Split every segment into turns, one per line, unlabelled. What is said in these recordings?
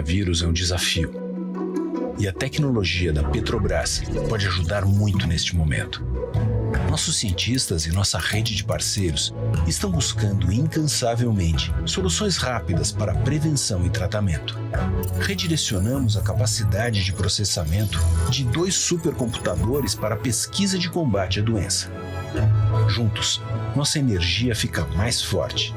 coronavírus é um desafio. E a tecnologia da Petrobras pode ajudar muito neste momento. Nossos cientistas e nossa rede de parceiros estão buscando incansavelmente soluções rápidas para prevenção e tratamento. Redirecionamos a capacidade de processamento de 2 supercomputadores para a pesquisa de combate à doença. Juntos, nossa energia fica mais forte.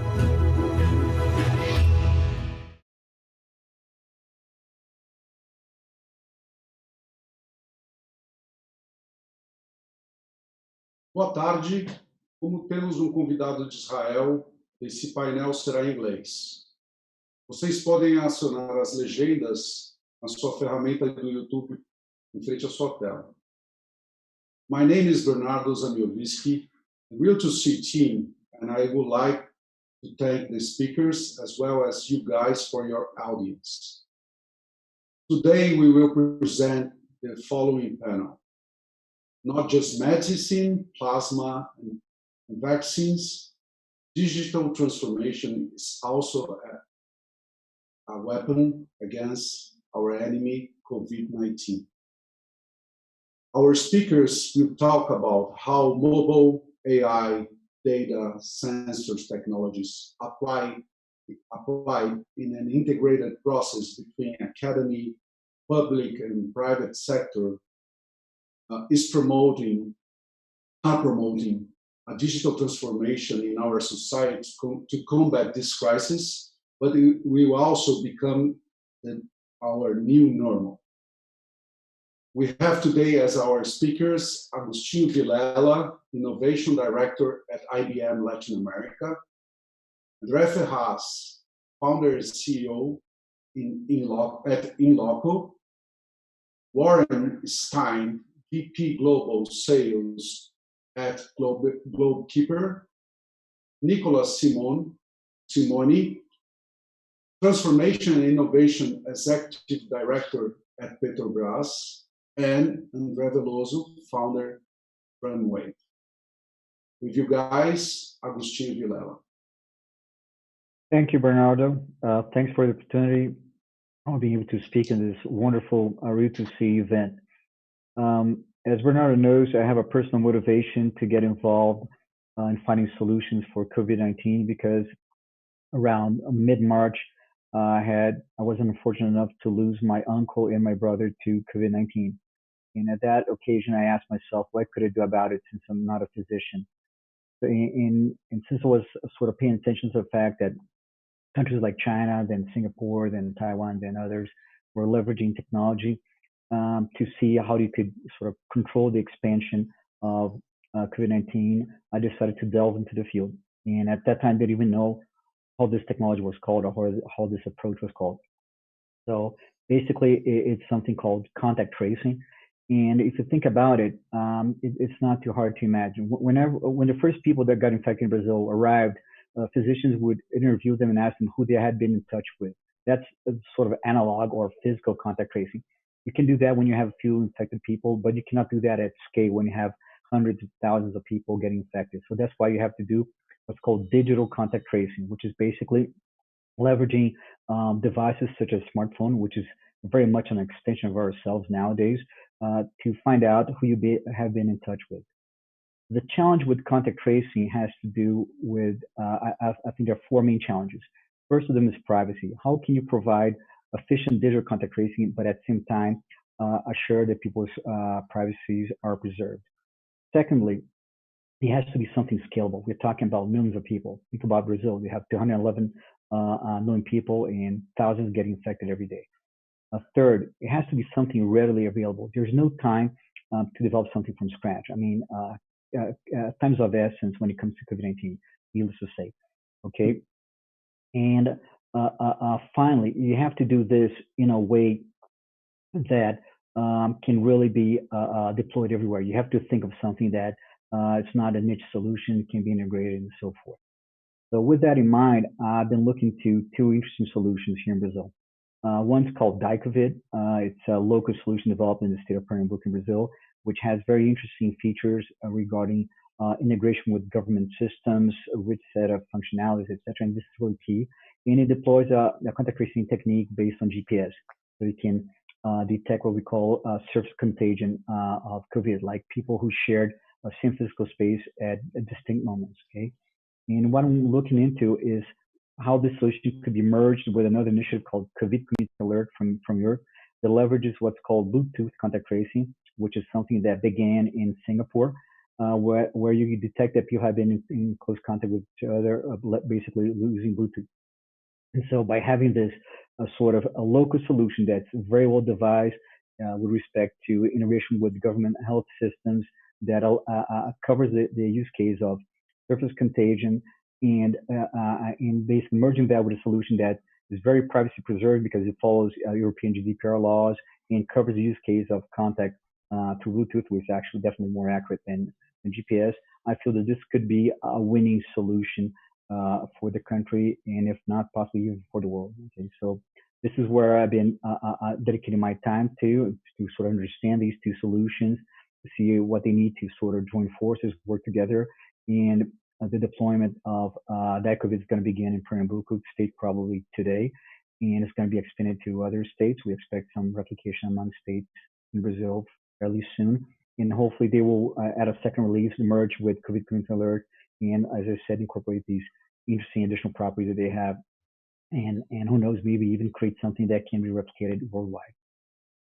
Boa tarde. Como temos um convidado de Israel, esse painel será em inglês. Vocês podem acionar as legendas na sua ferramenta do YouTube em frente à sua tela. My name is Bernardo Zamiovisky, the Rio2C team, and I would like to thank the speakers as well as you guys for your audience. Today we will present the following panel. Not just medicine, plasma, and vaccines, digital transformation is also a weapon against our enemy, COVID-19. Our speakers will talk about how mobile AI, data, sensors technologies apply in an integrated process between academy, public, and private sector are promoting a digital transformation in our society to combat this crisis, but it will also become our new normal. We have today as our speakers Agustinho Vilela, Innovation Director at IBM Latin America, André Ferraz, Founder and CEO at Inloco, Warren Stein, VP Global Sales at Globekeeper, Nicolas Simoni, Transformation and Innovation Executive Director at Petrobras, and André Veloso, Founder, DrumWave. With you guys, Agustinho Vilela.
Thank you, Bernardo. Thanks for the opportunity of being able to speak in this wonderful Rio2C event. As Bernardo knows, I have a personal motivation to get involved in finding solutions for COVID-19 because around mid-March, I was unfortunate enough to lose my uncle and my brother to COVID-19. And at that occasion, I asked myself, what could I do about it since I'm not a physician? And since I was sort of paying attention to the fact that countries like China, then Singapore, then Taiwan, then others were leveraging technology to see how you could sort of control the expansion of COVID-19, I decided to delve into the field. And at that time, I didn't even know how this technology was called or how this approach was called. So basically, it's something called contact tracing. And if you think about it, it's not too hard to imagine. When the first people that got infected in Brazil arrived, physicians would interview them and ask them who they had been in touch with. That's sort of analog or physical contact tracing. You can do that when you have a few infected people, but you cannot do that at scale when you have hundreds of thousands of people getting infected. So that's why you have to do what's called digital contact tracing, which is basically leveraging devices such as smartphone, which is very much an extension of ourselves nowadays, to find out who you have been in touch with. The challenge with contact tracing has to do with, I think there are 4 main challenges. First of them is privacy. How can you provide efficient digital contact tracing, but at the same time, assure that people's privacies are preserved? Secondly, it has to be something scalable. We're talking about millions of people. Think about Brazil. We have 211 million people and thousands getting infected every day. Third, it has to be something readily available. There's no time to develop something from scratch. I mean, times of essence when it comes to COVID-19, needless to say. Okay. And finally, you have to do this in a way that can really be deployed everywhere. You have to think of something that it's not a niche solution, can be integrated and so forth. So with that in mind, I've been looking to 2 interesting solutions here in Brazil. One's called DiCovid. It's a local solution developed in the state of Pernambuco in Brazil, which has very interesting features regarding integration with government systems, a rich set of functionalities, etc. And this is really key. and it deploys a contact tracing technique based on GPS. So it can detect what we call surface contagion of COVID, like people who shared a same physical space at distinct moments, okay? And what I'm looking into is how this solution could be merged with another initiative called COVID Community Alert from Europe that leverages what's called Bluetooth contact tracing, which is something that began in Singapore, where you detect that people have been in close contact with each other, basically using Bluetooth. And so by having this sort of a local solution that's very well devised with respect to integration with government health systems that covers the use case of surface contagion and basically merging that with a solution that is very privacy preserved because it follows European GDPR laws and covers the use case of contact through Bluetooth, which is actually definitely more accurate than GPS. I feel that this could be a winning solution for the country, and if not, possibly even for the world. Okay, so this is where I've been dedicating my time to sort of understand these two solutions, to see what they need to sort of join forces, work together, and the deployment of that COVID is going to begin in Pernambuco state probably today, and it's going to be expanded to other states. We expect some replication among states in Brazil fairly soon, and hopefully they will, at a second release, merge with COVID Community Alert, and as I said, incorporate these interesting additional properties that they have, and who knows, maybe even create something that can be replicated worldwide.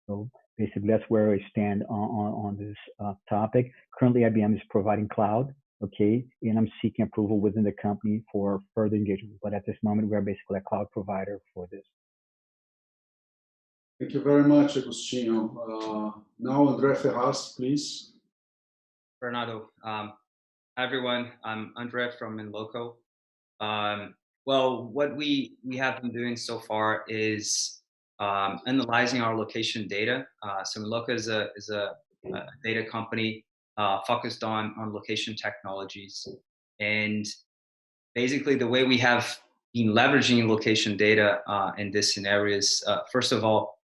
So basically, that's where I stand on this topic. Currently, IBM is providing cloud, okay, and I'm seeking approval within the company for further engagement. But at this moment, we are basically a cloud provider for this.
Thank you very much, Agostinho. Now, André Ferraz, please.
Bernardo. Hi, everyone. I'm André from Inloco. Well, what we have been doing so far is analyzing our location data. So Inloco is a data company focused on location technologies. And basically the way we have been leveraging location data in this scenario is, first of all,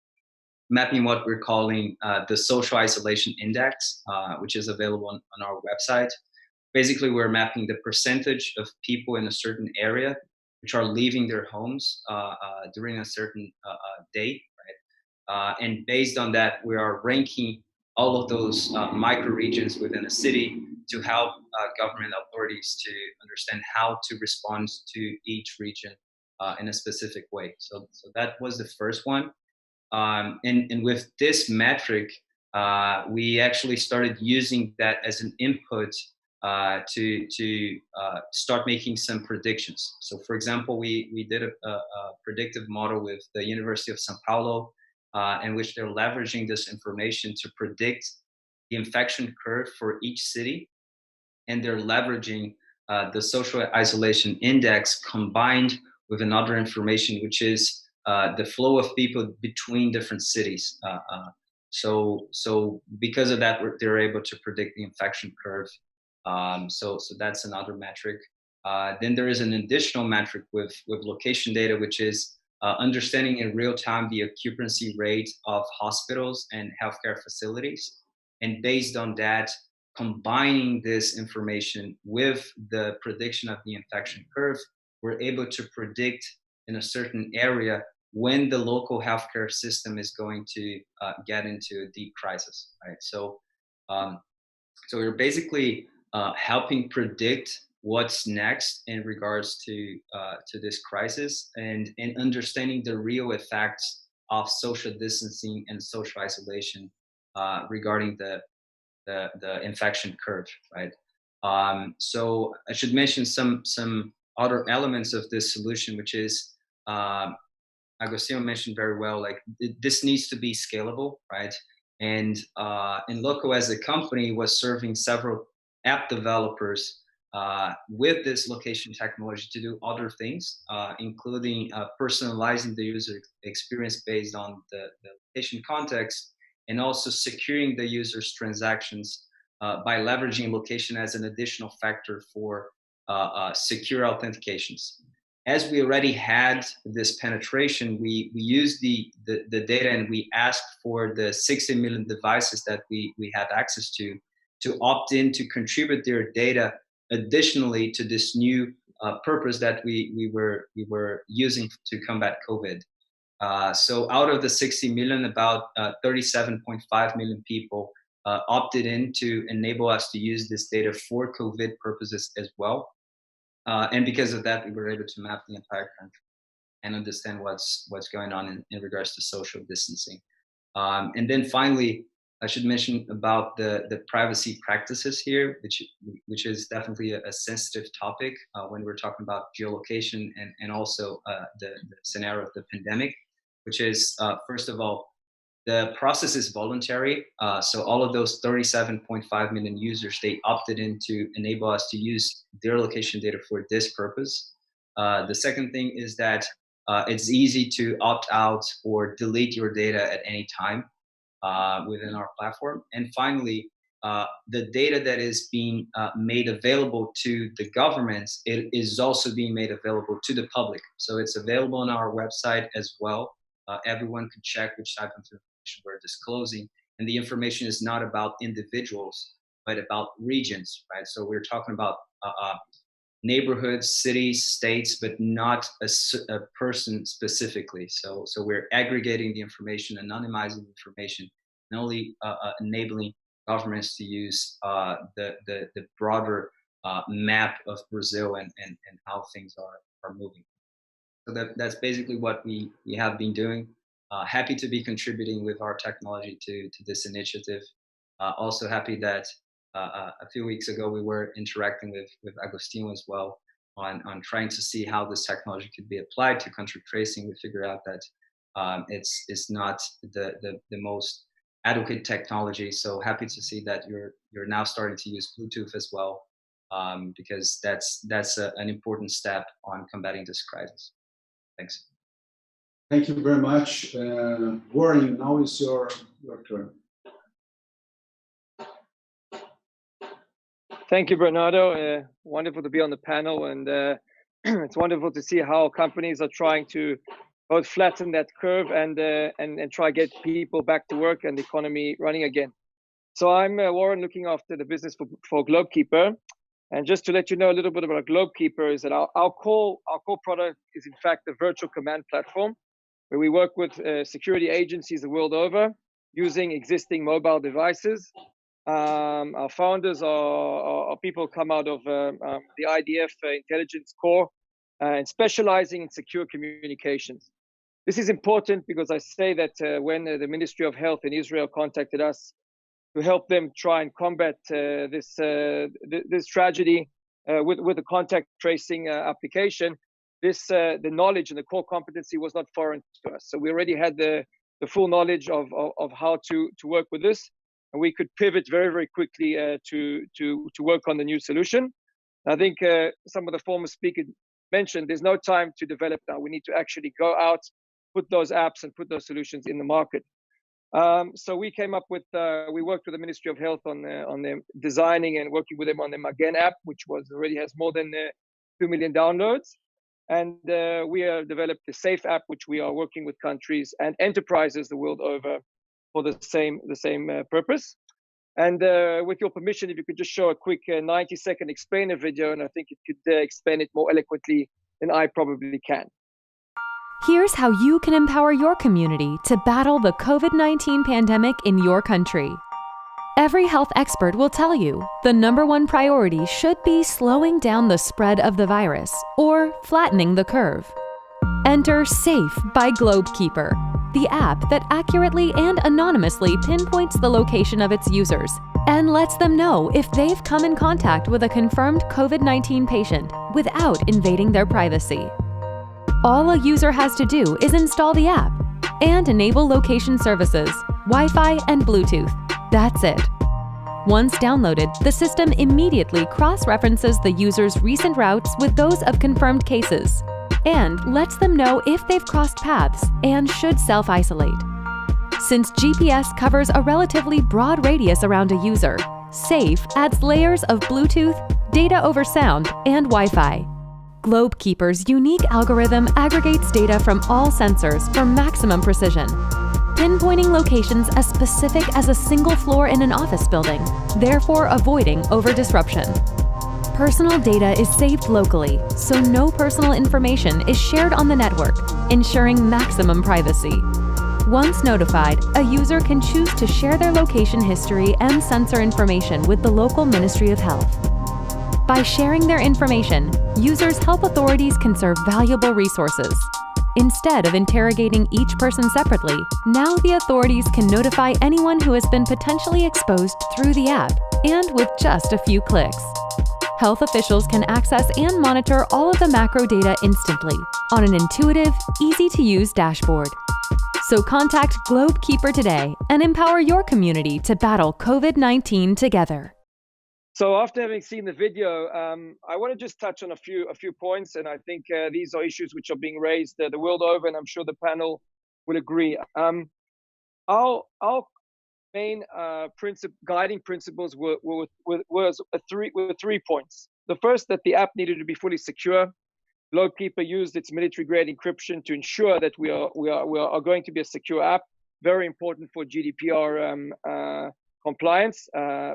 mapping what we're calling the social isolation index, which is available on our website. Basically, we're mapping the percentage of people in a certain area which are leaving their homes during a certain date, right? And based on that, we are ranking all of those micro regions within a city to help government authorities to understand how to respond to each region in a specific way. So that was the first one. And with this metric, we actually started using that as an input to start making some predictions. So for example, we did a predictive model with the University of São Paulo, in which they're leveraging this information to predict the infection curve for each city. And they're leveraging the social isolation index combined with another information, which is the flow of people between different cities. So because of that, they're able to predict the infection curve. So that's another metric. Then there is an additional metric with location data, which is understanding in real time the occupancy rate of hospitals and healthcare facilities. And based on that, combining this information with the prediction of the infection curve, we're able to predict in a certain area when the local healthcare system is going to get into a deep crisis, right? So we're basically helping predict what's next in regards to this crisis and understanding the real effects of social distancing and social isolation regarding the infection curve, right? So I should mention some other elements of this solution, which is Agostinho mentioned very well, like this needs to be scalable, right? And Inloco as a company was serving several app developers with this location technology to do other things, including personalizing the user experience based on the location context, and also securing the user's transactions by leveraging location as an additional factor for secure authentications. As we already had this penetration, we used the data and we asked for the 60 million devices that we had access to opt in to contribute their data additionally to this new purpose that we were using to combat COVID. So out of the 60 million, about 37.5 million people opted in to enable us to use this data for COVID purposes as well. And because of that, we were able to map the entire country and understand what's going on in regards to social distancing. And then finally, I should mention about the privacy practices here, which is definitely a sensitive topic when we're talking about geolocation and also the scenario of the pandemic, which is, first of all, the process is voluntary. So all of those 37.5 million users, they opted in to enable us to use their location data for this purpose. The second thing is that it's easy to opt out or delete your data at any time within our platform. And finally, the data that is being made available to the governments, it is also being made available to the public. So it's available on our website as well. Everyone can check which type of information we're disclosing. And the information is not about individuals, but about regions, right? So we're talking about neighborhoods, cities, states, but not a person specifically. So we're aggregating the information, anonymizing the information, and only enabling governments to use the broader map of Brazil and how things are moving. So that's basically what we have been doing. Happy to be contributing with our technology to this initiative. Also happy that a few weeks ago we were interacting with Agostinho as well on trying to see how this technology could be applied to country tracing. We figured out that it's not the most adequate technology. So happy to see that you're now starting to use Bluetooth as well, because that's an important step on combating this crisis. Thanks.
Thank you very much. Warren, now is your turn.
Thank you, Bernardo. Wonderful to be on the panel, and it's wonderful to see how companies are trying to both flatten that curve and try to get people back to work and the economy running again. So I'm Warren, looking after the business for GlobeKeeper. And just to let you know a little bit about GlobeKeeper is that our core product is in fact a virtual command platform where we work with security agencies the world over using existing mobile devices. Our founders are people come out of the IDF intelligence corps and specializing in secure communications. This is important because I say that when the Ministry of Health in Israel contacted us to help them try and combat this tragedy with the contact tracing application, the knowledge and the core competency was not foreign to us. So we already had the full knowledge of how to work with this, and we could pivot very, very quickly to work on the new solution. I think some of the former speakers mentioned there's no time to develop now. We need to actually go out, put those apps and put those solutions in the market. So we came up with, we worked with the Ministry of Health on them designing and working with them on the Magen app, which already has more than 2 million downloads. And we have developed the Safe app, which we are working with countries and enterprises the world over for the same purpose. And with your permission, if you could just show a quick 90-second explainer video, and I think it could explain it more eloquently than I probably can.
Here's how you can empower your community to battle the COVID-19 pandemic in your country. Every health expert will tell you the #1 priority should be slowing down the spread of the virus or flattening the curve. Enter Safe by GlobeKeeper, the app that accurately and anonymously pinpoints the location of its users and lets them know if they've come in contact with a confirmed COVID-19 patient without invading their privacy. All a user has to do is install the app and enable location services, Wi-Fi and Bluetooth. That's it. Once downloaded, the system immediately cross-references the user's recent routes with those of confirmed cases and lets them know if they've crossed paths and should self-isolate. Since GPS covers a relatively broad radius around a user, Safe adds layers of Bluetooth, data over sound, and Wi-Fi. GlobeKeeper's unique algorithm aggregates data from all sensors for maximum precision, pinpointing locations as specific as a single floor in an office building, therefore avoiding over-disruption. Personal data is saved locally, so no personal information is shared on the network, ensuring maximum privacy. Once notified, a user can choose to share their location history and sensor information with the local Ministry of Health. By sharing their information, users help authorities conserve valuable resources. Instead of interrogating each person separately, now the authorities can notify anyone who has been potentially exposed through the app, and with just a few clicks. Health officials can access and monitor all of the macro data instantly on an intuitive, easy-to-use dashboard. So contact GlobeKeeper today and empower your community to battle COVID-19 together.
So after having seen the video, I want to just touch on a few points, and I think these are issues which are being raised the world over, and I'm sure the panel will agree. Our main guiding principles were three points. The first, that the app needed to be fully secure. GlobeKeeper used its military-grade encryption to ensure that we are going to be a secure app. Very important for GDPR compliance.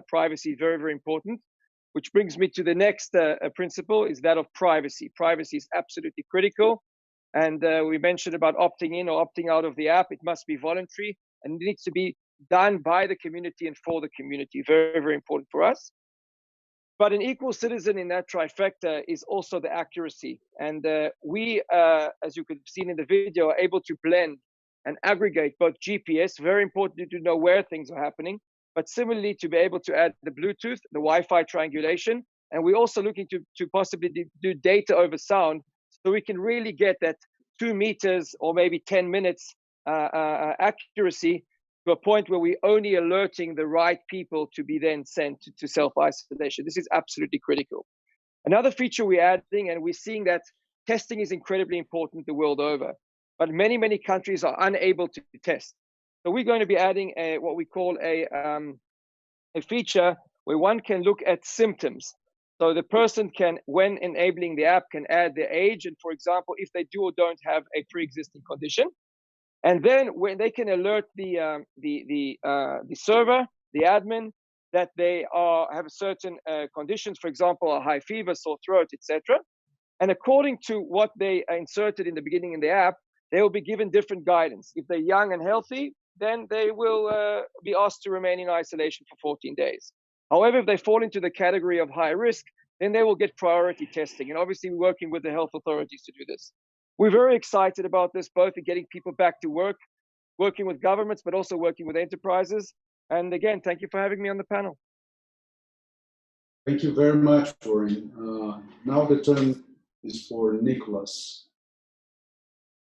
Privacy, very, very important. Which brings me to the next principle, is that of privacy. Privacy is absolutely critical. And we mentioned about opting in or opting out of the app. It must be voluntary, and it needs to be done by the community and for the community. Very, very important for us. But an equal citizen in that trifecta is also the accuracy. And we, as you could have seen in the video, are able to blend and aggregate both GPS, very important to know where things are happening, but similarly to be able to add the Bluetooth, the Wi-Fi triangulation. And we're also looking to possibly do data over sound, so we can really get that 2 meters or maybe 10 minutes accuracy, to a point where we're only alerting the right people to be then sent to self-isolation. This is absolutely critical. Another feature we're adding, and we're seeing that testing is incredibly important the world over, but many, many countries are unable to test. So we're going to be adding what we call a feature where one can look at symptoms. So the person can, when enabling the app, can add their age, and for example, if they do or don't have a pre-existing condition. And then when they can alert the server, the admin, that they have certain conditions, for example, a high fever, sore throat, etc. And according to what they inserted in the beginning in the app, they will be given different guidance. If they're young and healthy, then they will be asked to remain in isolation for 14 days. However, if they fall into the category of high risk, then they will get priority testing. And obviously, we're working with the health authorities to do this. We're very excited about this, both in getting people back to work, working with governments, but also working with enterprises. And again, thank you for having me on the panel.
Thank you very much, Florian. Now the turn is for Nicholas.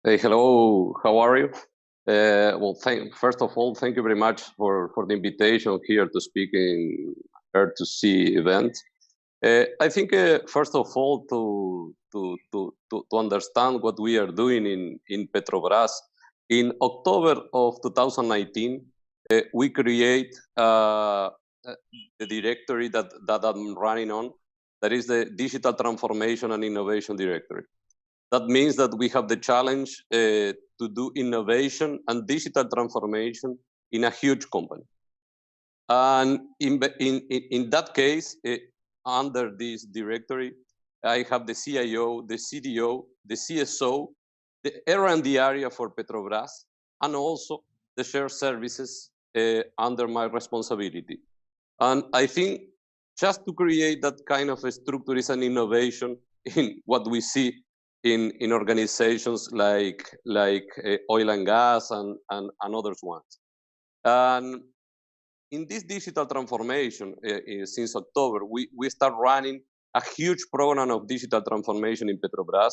Hey, hello, how are you? Well, first of all, thank you very much for the invitation here to speak in Rio2C event. I think, first of all, to understand what we are doing in Petrobras, in October of 2019, we create the directory that I'm running on, that is the Digital Transformation and Innovation Directory. That means that we have the challenge to do innovation and digital transformation in a huge company. And in that case, under this directory, I have the CIO, the CDO, the CSO, the R&D area for Petrobras, and also the shared services under my responsibility. And I think just to create that kind of a structure is an innovation in what we see in organizations like oil and gas and others ones. And in this digital transformation, since October, we start running a huge program of digital transformation in Petrobras,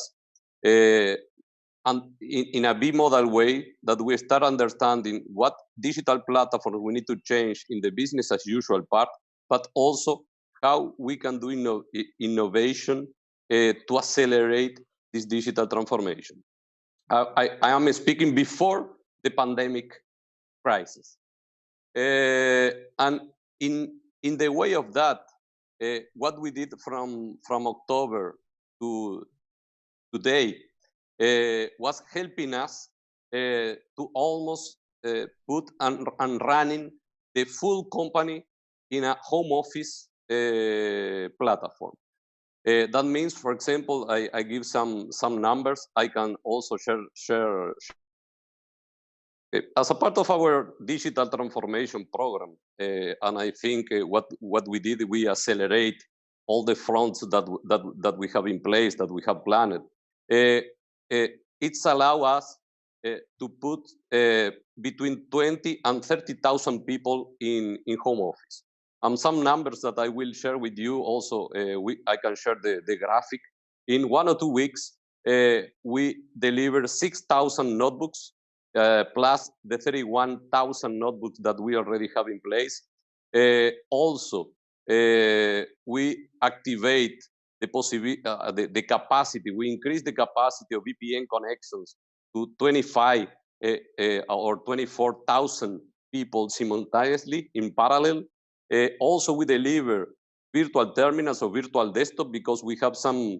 and in a bimodal way, that we start understanding what digital platforms we need to change in the business as usual part, but also how we can do innovation to accelerate this digital transformation. I am speaking before the pandemic crisis. And in the way of that, what we did from October to today was helping us to almost put and running the full company in a home office platform. That means, for example, I give some numbers. I can also share. As a part of our digital transformation program, and I think what we did, we accelerate all the fronts that we have in place, that we have planned. It's allow us to put between 20 and 30,000 people in home office. Some numbers that I will share with you also, I can share the graphic. In 1 or 2 weeks, we delivered 6,000 notebooks, plus the 31,000 notebooks that we already have in place. Also, we activate the capacity, we increase the capacity of VPN connections to 25 or 24,000 people simultaneously in parallel. Also, we deliver virtual terminals or virtual desktop because we have some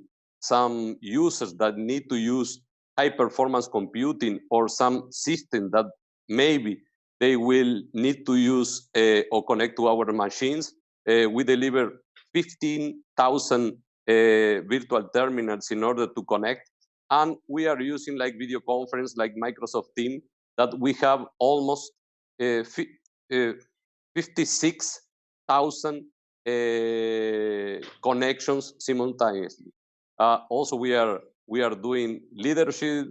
users that need to use high performance computing or some system that maybe they will need to use or connect to our machines. We deliver 15,000 virtual terminals in order to connect. And we are using like video conference, like Microsoft Teams, that we have almost 56,000 connections simultaneously. Also, we are doing leadership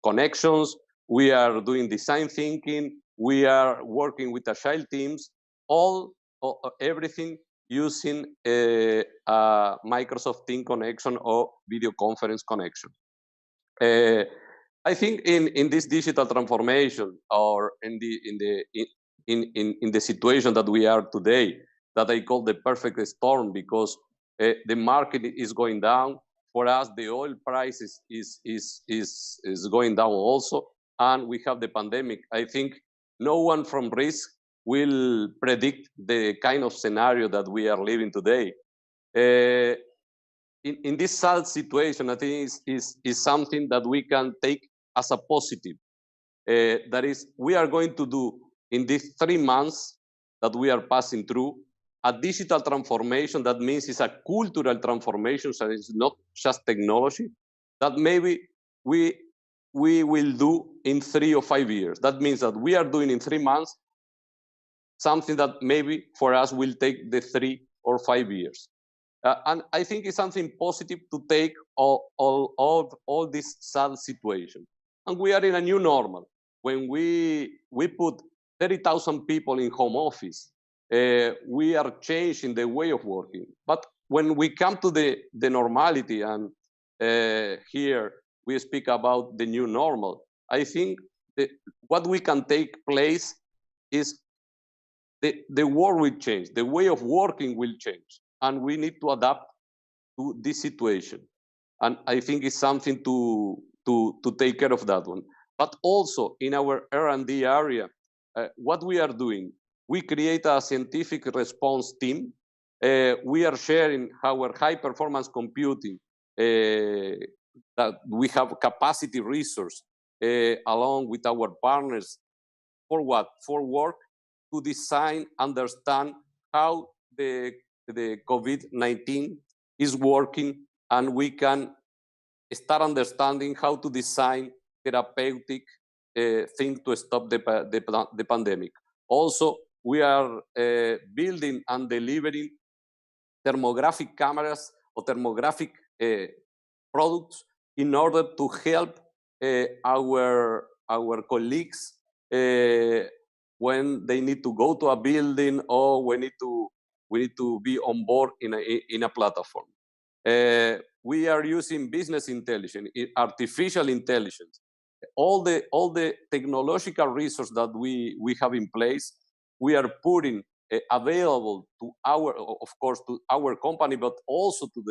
connections. We are doing design thinking. We are working with agile teams. Everything using a Microsoft Teams connection or video conference connection. I think in this digital transformation, or in the situation that we are today, that I call the perfect storm, because the market is going down. For us, the oil price is going down also, and we have the pandemic. I think no one from risk will predict the kind of scenario that we are living today. In this sad situation, I think is something that we can take as a positive. That is, we are going to do in these 3 months that we are passing through a digital transformation. That means it's a cultural transformation, so it's not just technology, that maybe we will do in 3 or 5 years. That means that we are doing in 3 months something that maybe for us will take the 3 or 5 years. And I think it's something positive to take all this sad situation. And we are in a new normal. When we put 30,000 people in home office, we are changing the way of working. But when we come to the normality, and here we speak about the new normal, I think what we can take place is the world will change, the way of working will change, and we need to adapt to this situation. And I think it's something to take care of that one. But also in our R&D area, what we are doing, we create a scientific response team. We are sharing our high performance computing, that we have capacity resource along with our partners for what? For work to design, understand how the COVID-19 is working, and we can start understanding how to design therapeutic thing to stop the pandemic. Also, we are building and delivering thermographic cameras or thermographic products in order to help our colleagues when they need to go to a building, or we need to be on board in a platform. We are using business intelligence, artificial intelligence, all the technological resources that we have in place. We are putting available to our company, but also to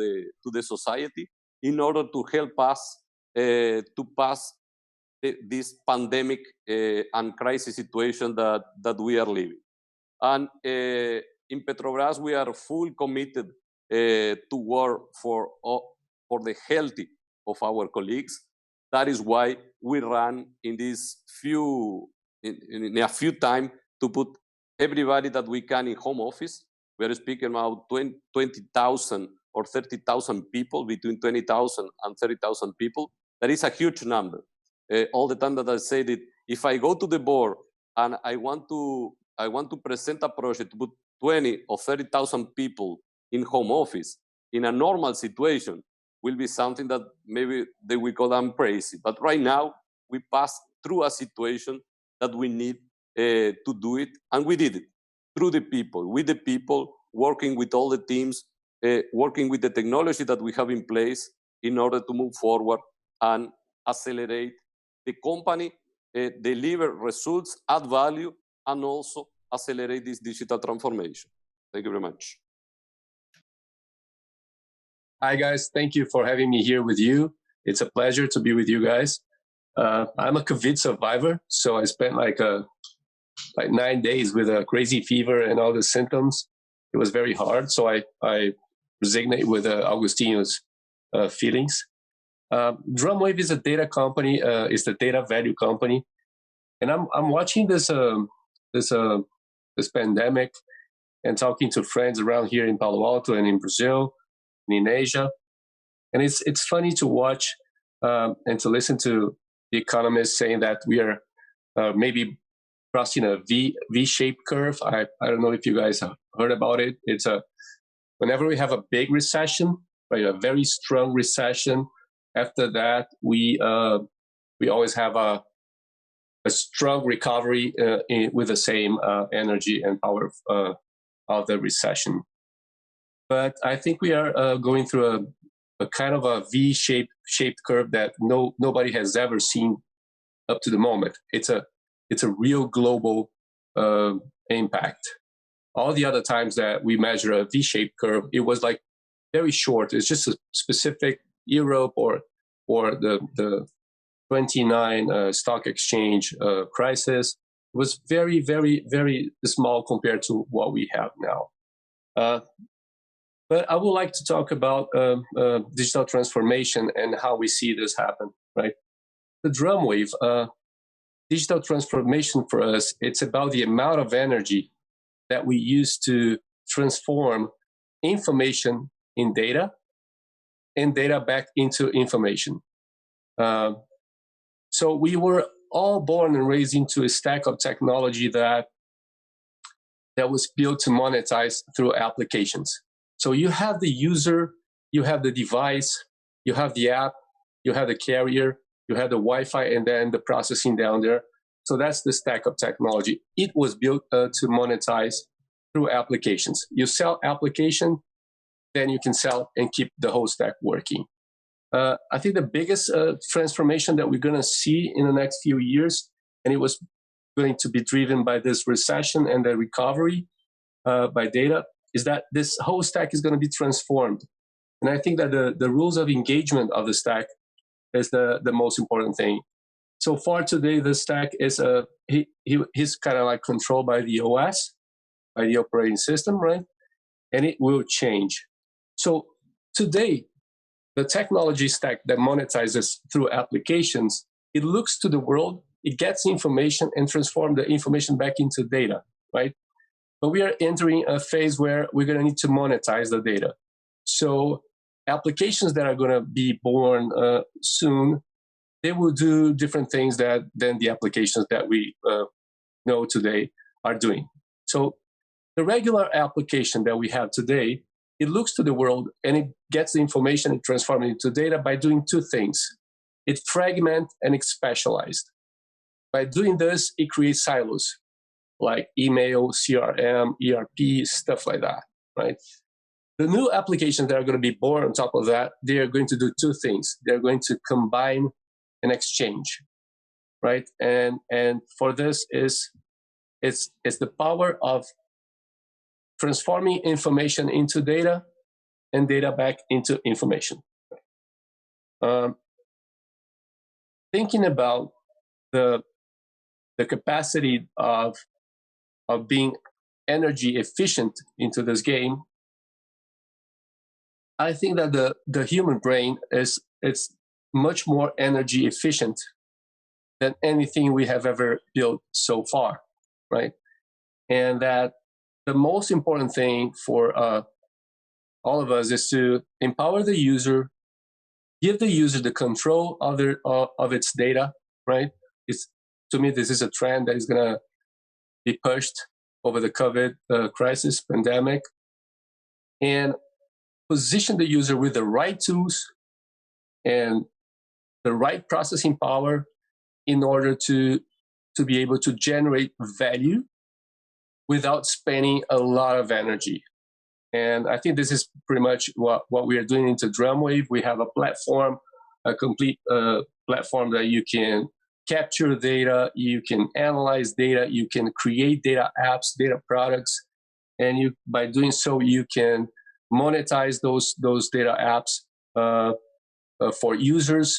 the society, in order to help us to pass this pandemic and crisis situation that we are living. And in Petrobras, we are fully committed to work for the health of our colleagues. That is why we run in a few time to put everybody that we can in home office. we are speaking about 20,000 or 30,000 people, between 20,000 and 30,000 people. That is a huge number. All the time that I say that if I go to the board and I want to present a project with 20 or 30,000 people in home office, in a normal situation, will be something that maybe they will call them crazy. But right now, we pass through a situation that we need to do it, and we did it through the people, with the people, working with all the teams, working with the technology that we have in place in order to move forward and accelerate the company, deliver results, add value, and also accelerate this digital transformation. Thank you very much.
Hi, guys. Thank you for having me here with you. It's a pleasure to be with you guys. I'm a COVID survivor, so I spent like 9 days with a crazy fever and all the symptoms. It was very hard, so I resonate with Agostinho's feelings. DrumWave is a data company. It's the data value company, and I'm watching this pandemic and talking to friends around here in Palo Alto and in Brazil, in Asia, and it's funny to watch and to listen to the economists saying that we are maybe crossing a V-shaped curve. I don't know if you guys have heard about it. It's whenever we have a big recession, right, a very strong recession. After that, we always have a strong recovery with the same energy and power of the recession. But I think we are going through a kind of a V-shaped curve that nobody has ever seen up to the moment. It's a real global impact. All the other times that we measure a V-shaped curve, it was like very short. It's just a specific Europe or the 29 stock exchange crisis. It was very, very, very small compared to what we have now. But I would like to talk about digital transformation and how we see this happen, right? The DrumWave, digital transformation for us, it's about the amount of energy that we use to transform information in data and data back into information. So we were all born and raised into a stack of technology that was built to monetize through applications. So you have the user, you have the device, you have the app, you have the carrier, you have the Wi-Fi, and then the processing down there. So that's the stack of technology. It was built to monetize through applications. You sell application, then you can sell and keep the whole stack working. I think the biggest transformation that we're going to see in the next few years, and it was going to be driven by this recession and the recovery by data, is that this whole stack is going to be transformed. And I think that the rules of engagement of the stack is the most important thing. So far today, the stack is he's kind of like controlled by the OS, by the operating system, right? And it will change. So today, the technology stack that monetizes through applications, it looks to the world, it gets information and transforms the information back into data, right? But we are entering a phase where we're going to need to monetize the data. So applications that are going to be born soon, they will do different things than the applications that we know today are doing. So the regular application that we have today, it looks to the world and it gets the information and transforms it into data by doing two things. It fragments and it's specialized. By doing this, it creates silos like email, CRM, ERP, stuff like that, right? The new applications that are going to be born on top of that, they are going to do two things. They're going to combine and exchange, right? And for this it's the power of transforming information into data and data back into information. Thinking about the capacity of being energy efficient into this game, I think that the human brain it's much more energy efficient than anything we have ever built so far, right? And that the most important thing for all of us is to empower the user, give the user the control of its data, right? To me, this is a trend that is going to be pushed over the COVID crisis, pandemic, and position the user with the right tools and the right processing power in order to be able to generate value without spending a lot of energy. And I think this is pretty much what we are doing into DrumWave. We have a platform, a complete platform that you can capture data, you can analyze data, you can create data apps, data products, and by doing so, you can monetize those data apps for users,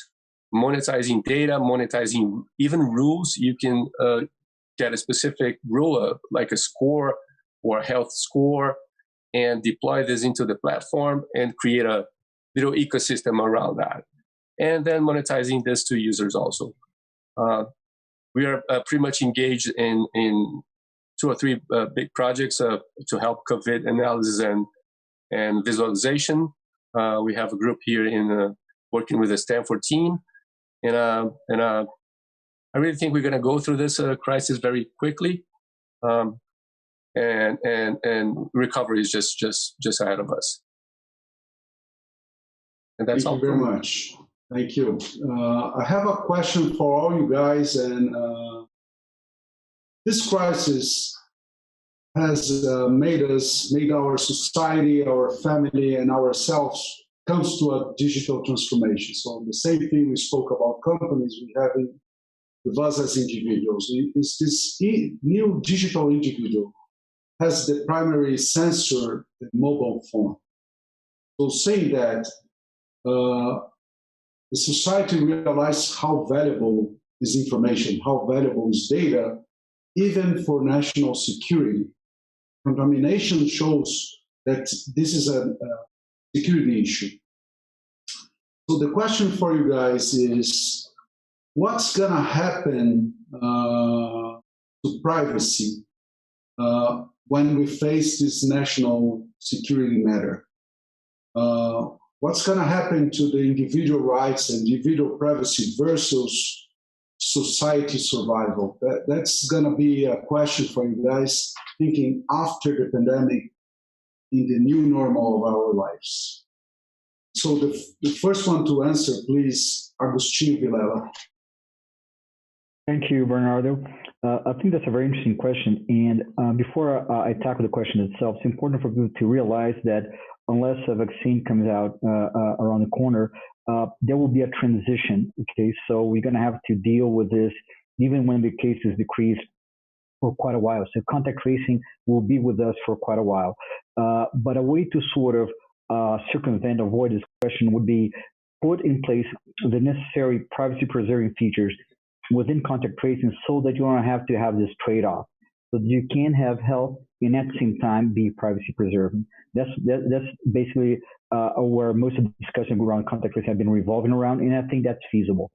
monetizing data, monetizing even rules. You can get a specific rule, like a score or a health score, and deploy this into the platform and create a little ecosystem around that. And then monetizing this to users also. We are pretty much engaged in 2 or 3 big projects to help COVID analysis and visualization. We have a group here in working with the Stanford team. And I really think we're going to go through this crisis very quickly. And recovery is just ahead of us. And that's all.
Thank you very much. Thank you. I have a question for all you guys, and this crisis has made our society, our family, and ourselves comes to a digital transformation. So the same thing we spoke about companies, we have with us as individuals. Is this new digital individual has the primary sensor, the mobile phone. So saying that, the society realized how valuable is information, how valuable is data, even for national security. Contamination shows that this is a security issue. So the question for you guys is, what's going to happen to privacy when we face this national security matter? What's going to happen to the individual rights and individual privacy versus society survival? That's going to be a question for you guys thinking after the pandemic in the new normal of our lives. So the first one to answer, please, Agostinho Vilela.
Thank you, Bernardo. I think that's a very interesting question. And before I tackle the question itself, it's important for people to realize that unless a vaccine comes out around the corner, there will be a transition. Okay, so we're going to have to deal with this even when the cases decrease for quite a while. So contact tracing will be with us for quite a while. But a way to sort of circumvent, avoid this question would be put in place the necessary privacy-preserving features within contact tracing so that you don't have to have this trade-off. So that you can have health and at the same time be privacy-preserving. That's basically where most of the discussion around contact tracing have been revolving around, and I think that's feasible.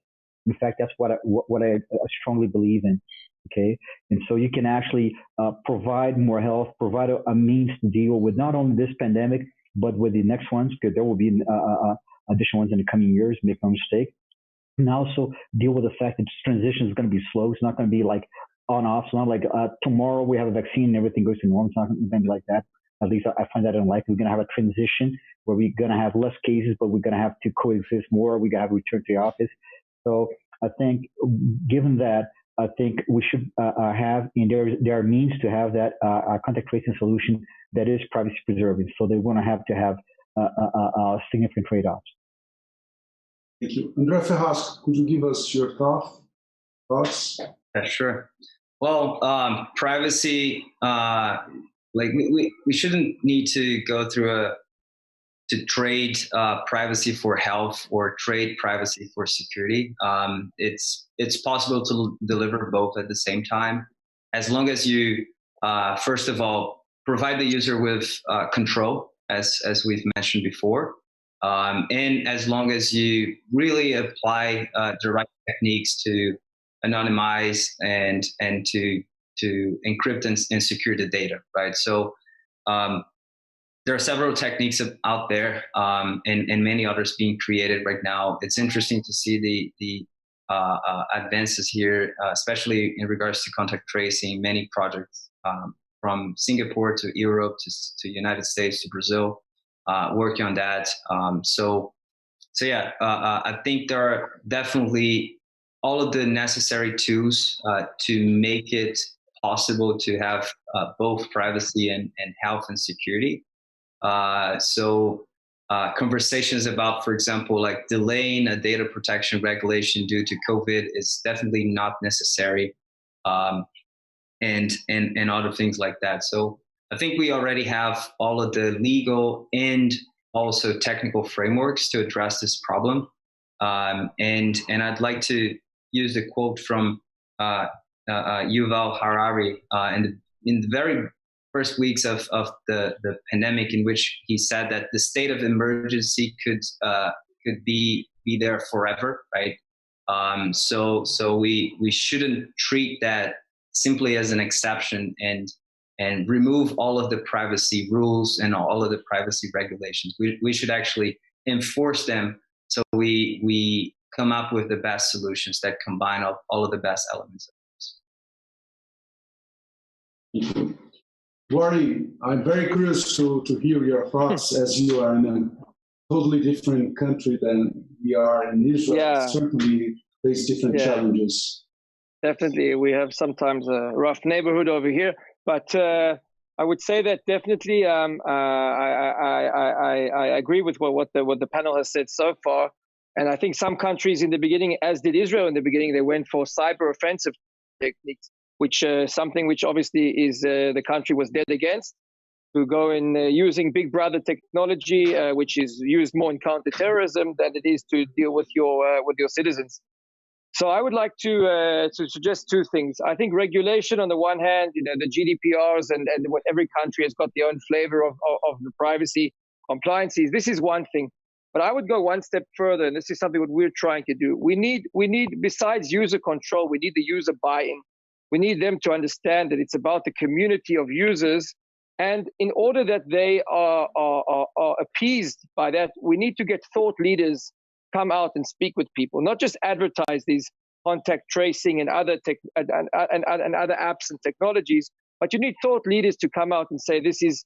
In fact, that's what I strongly believe in. Okay, and so you can actually provide more health, provide a means to deal with not only this pandemic, but with the next ones, because there will be additional ones in the coming years, make no mistake. And also deal with the fact that this transition is going to be slow. It's not going to be like on-off. It's not like tomorrow we have a vaccine and everything goes to normal. It's not going to be like that. At least I find that unlikely. We're going to have a transition where we're going to have less cases, but we're going to have to coexist more. We're going to have to return to the office. So I think given that, I think we should have, and there are means to have that contact tracing solution that is privacy preserving. So they want to have significant trade-offs.
Thank you. André Ferraz, could you give us your thoughts?
Yeah, sure. Well, privacy, like we shouldn't need to go through to trade privacy for health or trade privacy for security. It's possible to deliver both at the same time, as long as you, first of all, provide the user with control, as we've mentioned before, and as long as you really apply the right techniques to anonymize and to encrypt and secure the data, right? So there are several techniques out there, and many others being created right now. It's interesting to see the advances here, especially in regards to contact tracing. Many projects from Singapore to Europe to United States to Brazil working on that. So yeah, I think there are definitely all of the necessary tools to make it possible to have both privacy and health and security. Conversations about, for example, like delaying a data protection regulation due to COVID is definitely not necessary, and other things like that. So I think we already have all of the legal and also technical frameworks to address this problem. And I'd like to use the quote from Yuval Harari in the very first weeks of the pandemic, in which he said that the state of emergency could be there forever, right? So we shouldn't treat that simply as an exception and remove all of the privacy rules and all of the privacy regulations. We should actually enforce them, so we come up with the best solutions that combine all of the best elements of this.
Warren, I'm very curious to hear your thoughts, as you are in a totally different country than we are in Israel.
Yeah.
Certainly face different challenges.
Definitely, we have sometimes a rough neighborhood over here, but I would say that definitely I agree with what the panel has said so far. And I think some countries in the beginning, as did Israel in the beginning, they went for cyber offensive techniques, which something which obviously is the country was dead against, to go in using Big Brother technology, which is used more in counterterrorism than it is to deal with your citizens. So I would like to suggest two things. I think regulation on the one hand, the GDPRs and what every country has got their own flavor of the privacy compliances. This is one thing. But I would go one step further, and this is something that we're trying to do. We need, besides user control, we need the user buy-in. We need them to understand that it's about the community of users. And in order that they are appeased by that, we need to get thought leaders come out and speak with people, not just advertise these contact tracing and other other apps and technologies, but you need thought leaders to come out and say, this is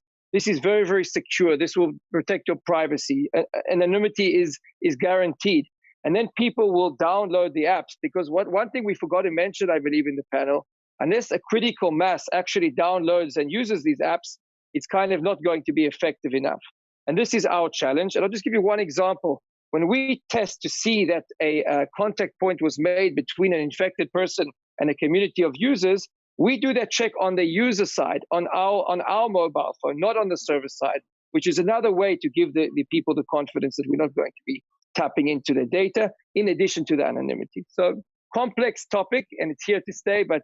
very, very secure. This will protect your privacy. Anonymity is guaranteed. And then people will download the apps, because one thing we forgot to mention, I believe, in the panel, unless a critical mass actually downloads and uses these apps, it's kind of not going to be effective enough. And this is our challenge. And I'll just give you one example. When we test to see that a contact point was made between an infected person and a community of users, we do that check on the user side, on our mobile phone, not on the server side, which is another way to give the people the confidence that we're not going to be tapping into the data, in addition to the anonymity. So complex topic, and it's here to stay, but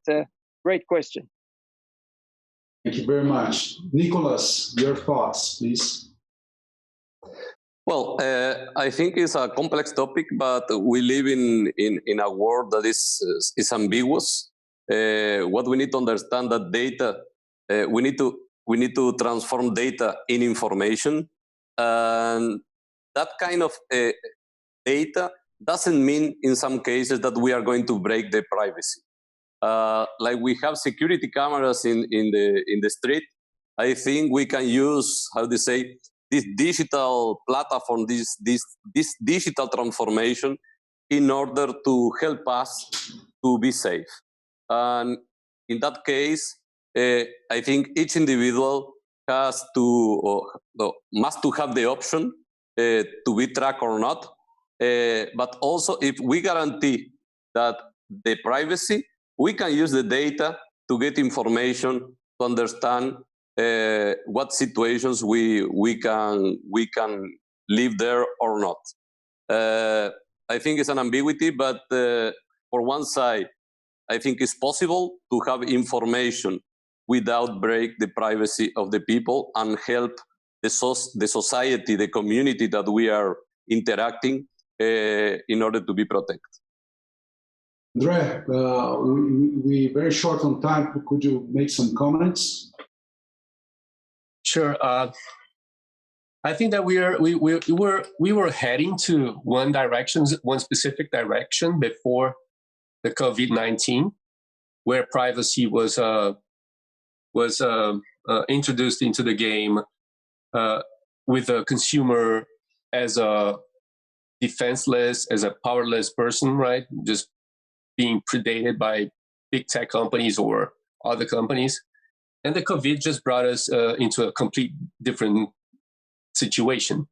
great question.
Thank you very much. Nicholas, your thoughts, please.
Well, I think it's a complex topic, but we live in a world that is ambiguous. What we need to understand that data, we need to transform data in information, and that kind of data doesn't mean in some cases that we are going to break the privacy. Like we have security cameras in the street. I think we can use, how to say, this digital platform, this digital transformation, in order to help us to be safe. And in that case, I think each individual must to have the option to be tracked or not. But also, if we guarantee that the privacy, we can use the data to get information to understand what situations we can live there or not. I think it's an ambiguity, but for one side, I think it's possible to have information without break the privacy of the people and help the society, the community that we are interacting in order to be protected.
Andre, we very short on time. Could you make some comments?
Sure. I think that we were heading to one specific direction before the COVID-19, where privacy was introduced into the game with the consumer as a defenseless, as a powerless person, right? Just being predated by big tech companies or other companies. And the COVID just brought us into a complete different situation.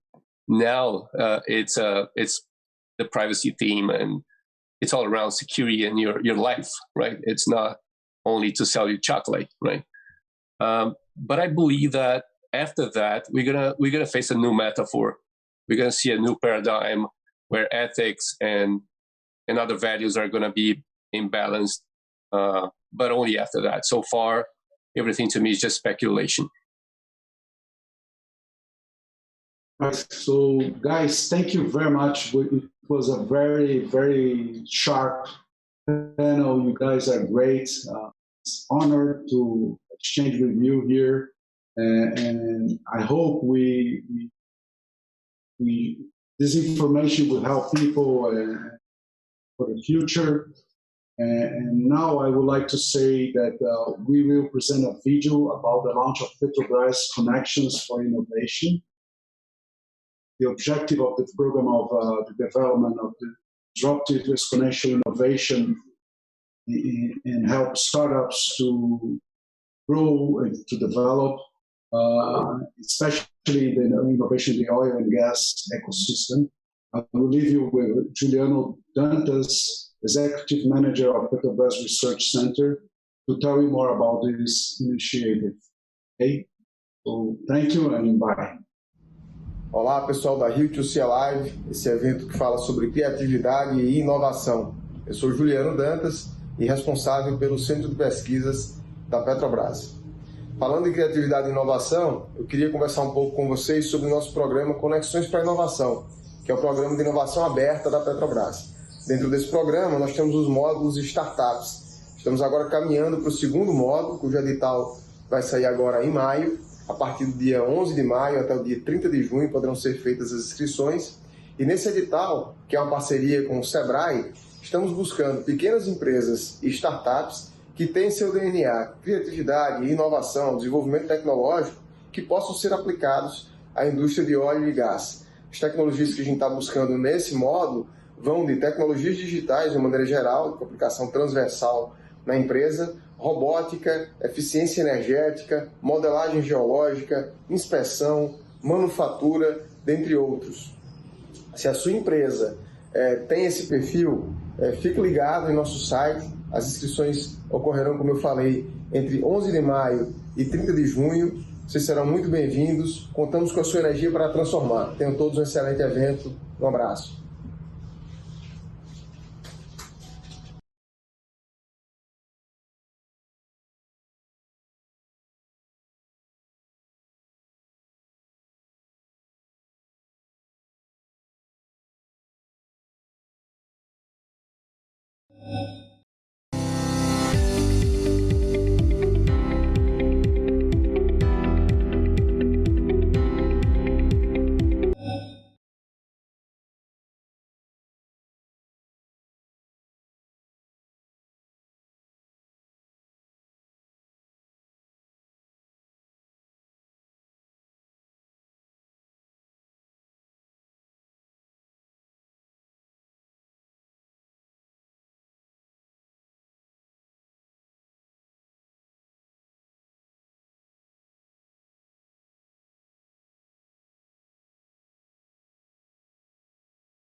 Now it's the privacy theme, and it's all around security and your life, right? It's not only to sell you chocolate, right? But I believe that after that, we're gonna face a new metaphor. We're gonna see a new paradigm where ethics and other values are gonna be imbalanced, but only after that. So far, everything to me is just speculation.
So, guys, thank you very much. It was a very, very sharp panel. You guys are great. It's an honor to exchange with you here, and I hope this information will help people for the future. And now I would like to say that we will present a video about the launch of Petrobras Connections for Innovation. The objective of the program of the development of the disruptive exponential innovation and help startups to grow and to develop, especially the innovation in the oil and gas ecosystem. I will leave you with Juliano Dantas, Executive Manager of Petrobras Research Center, to tell you more about this initiative. Okay? So thank you and bye.
Olá, pessoal da Rio2C Live, esse evento que fala sobre criatividade e inovação. Eu sou Juliano Dantas e responsável pelo Centro de Pesquisas da Petrobras. Falando em criatividade e inovação, eu queria conversar um pouco com vocês sobre o nosso programa Conexões para a Inovação, que é o programa de inovação aberta da Petrobras. Dentro desse programa, nós temos os módulos de startups. Estamos agora caminhando para o segundo módulo, cujo edital vai sair agora em maio. A partir do dia 11 de maio até o dia 30 de junho poderão ser feitas as inscrições. E nesse edital, que é uma parceria com o Sebrae, estamos buscando pequenas empresas e startups que têm seu DNA, criatividade, inovação, desenvolvimento tecnológico, que possam ser aplicados à indústria de óleo e gás. As tecnologias que a gente está buscando nesse módulo vão de tecnologias digitais, de maneira geral, com aplicação transversal na empresa, robótica, eficiência energética, modelagem geológica, inspeção, manufatura, dentre outros. Se a sua empresa tem esse perfil, fique ligado em nosso site. As inscrições ocorrerão, como eu falei, entre 11 de maio e 30 de junho. Vocês serão muito bem-vindos. Contamos com a sua energia para transformar. Tenham todos um excelente evento. Um abraço.